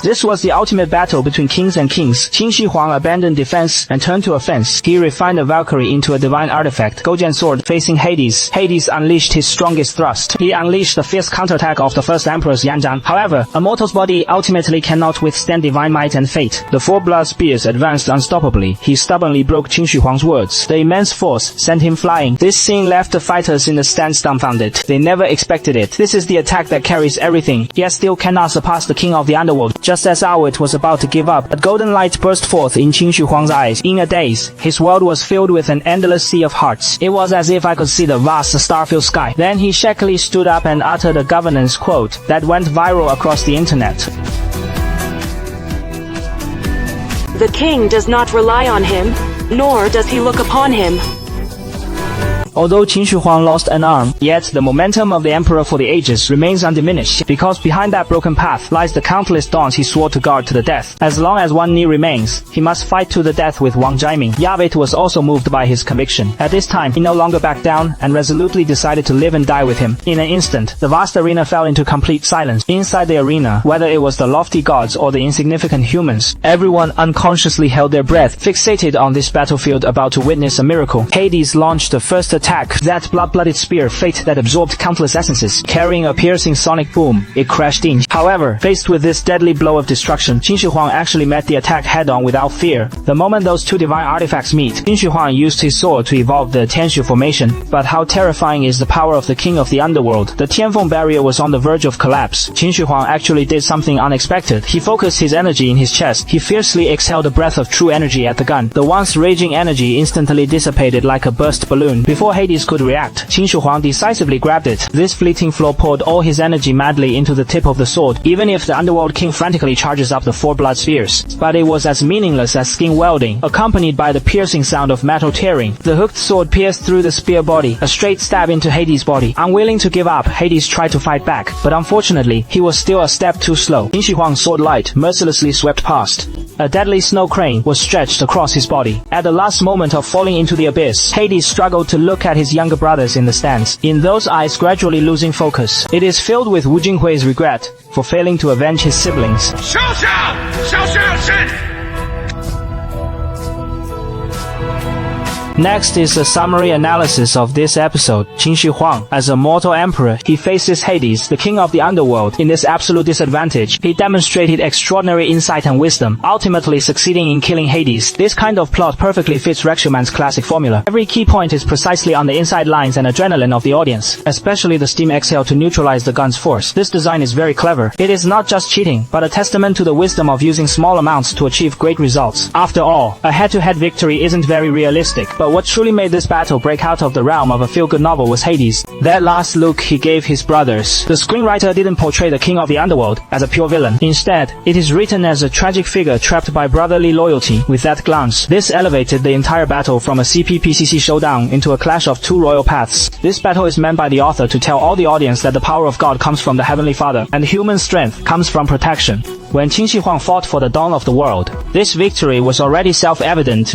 This was the ultimate battle between kings and kings. Qin Shi Huang abandoned defense and turned to offense. He refined a Valkyrie into a divine artifact, Gojian sword, facing Hades. Hades unleashed his strongest thrust. He unleashed the fierce counterattack of the first emperor's Yanzhang. However, a mortal's body ultimately cannot withstand divine might and fate. The four blood spears advanced unstoppably. He stubbornly broke Qin Shi Huang's words. The immense force sent him flying. This scene left the fighters in the stance dumbfounded. They never expected it. This is the attack that carries everything, yet still cannot surpass the king of the underworld. Just as Awit was about to give up, a golden light burst forth in Qin Shi Huang's eyes. In a daze, his world was filled with an endless sea of hearts. It was as if I could see the vast star-filled sky. Then he shakily stood up and uttered a governance quote that went viral across the internet. The king does not rely on him, nor does he look upon him. Although Qin Shi Huang lost an arm, yet the momentum of the emperor for the ages remains undiminished, because behind that broken path lies the countless dawns he swore to guard to the death. As long as one knee remains, he must fight to the death with Wang Jiaming. Yavit was also moved by his conviction. At this time, he no longer backed down and resolutely decided to live and die with him. In an instant, the vast arena fell into complete silence. Inside the arena, whether it was the lofty gods or the insignificant humans, everyone unconsciously held their breath, fixated on this battlefield about to witness a miracle. Hades launched the first attack, that blood-blooded spear, fate that absorbed countless essences. Carrying a piercing sonic boom, it crashed in. However, faced with this deadly blow of destruction, Qin Shi Huang actually met the attack head-on without fear. The moment those two divine artifacts meet, Qin Shi Huang used his sword to evolve the Tianshu formation. But how terrifying is the power of the king of the underworld? The Tianfeng barrier was on the verge of collapse. Qin Shi Huang actually did something unexpected. He focused his energy in his chest. He fiercely exhaled a breath of true energy at the gun. The once raging energy instantly dissipated like a burst balloon. Before Hades could react, Qin Shi Huang decisively grabbed it. This fleeting flow poured all his energy madly into the tip of the sword, even if the underworld king frantically charges up the four blood spears. But it was as meaningless as skin welding, accompanied by the piercing sound of metal tearing. The hooked sword pierced through the spear body, a straight stab into Hades' body. Unwilling to give up, Hades tried to fight back, but unfortunately, he was still a step too slow. Qin Shi Huang's sword light mercilessly swept past. A deadly snow crane was stretched across his body. At the last moment of falling into the abyss, Hades struggled to look at his younger brothers in the stands. In those eyes gradually losing focus, it is filled with Wu Jinghui's regret for failing to avenge his siblings. Next is a summary analysis of this episode. Qin Shi Huang, as a mortal emperor, he faces Hades, the king of the underworld, in this absolute disadvantage. He demonstrated extraordinary insight and wisdom, ultimately succeeding in killing Hades. This kind of plot perfectly fits Rexhuman's classic formula. Every key point is precisely on the inside lines and adrenaline of the audience, especially the steam exhale to neutralize the gun's force. This design is very clever. It is not just cheating, but a testament to the wisdom of using small amounts to achieve great results. After all, a head-to-head victory isn't very realistic, but what truly made this battle break out of the realm of a feel-good novel was Hades. That last look he gave his brothers. The screenwriter didn't portray the king of the underworld as a pure villain. Instead, it is written as a tragic figure trapped by brotherly loyalty. With that glance, this elevated the entire battle from a CP-PCC showdown into a clash of two royal paths. This battle is meant by the author to tell all the audience that the power of God comes from the Heavenly Father, and human strength comes from protection. When Qin Shi Huang fought for the dawn of the world, this victory was already self-evident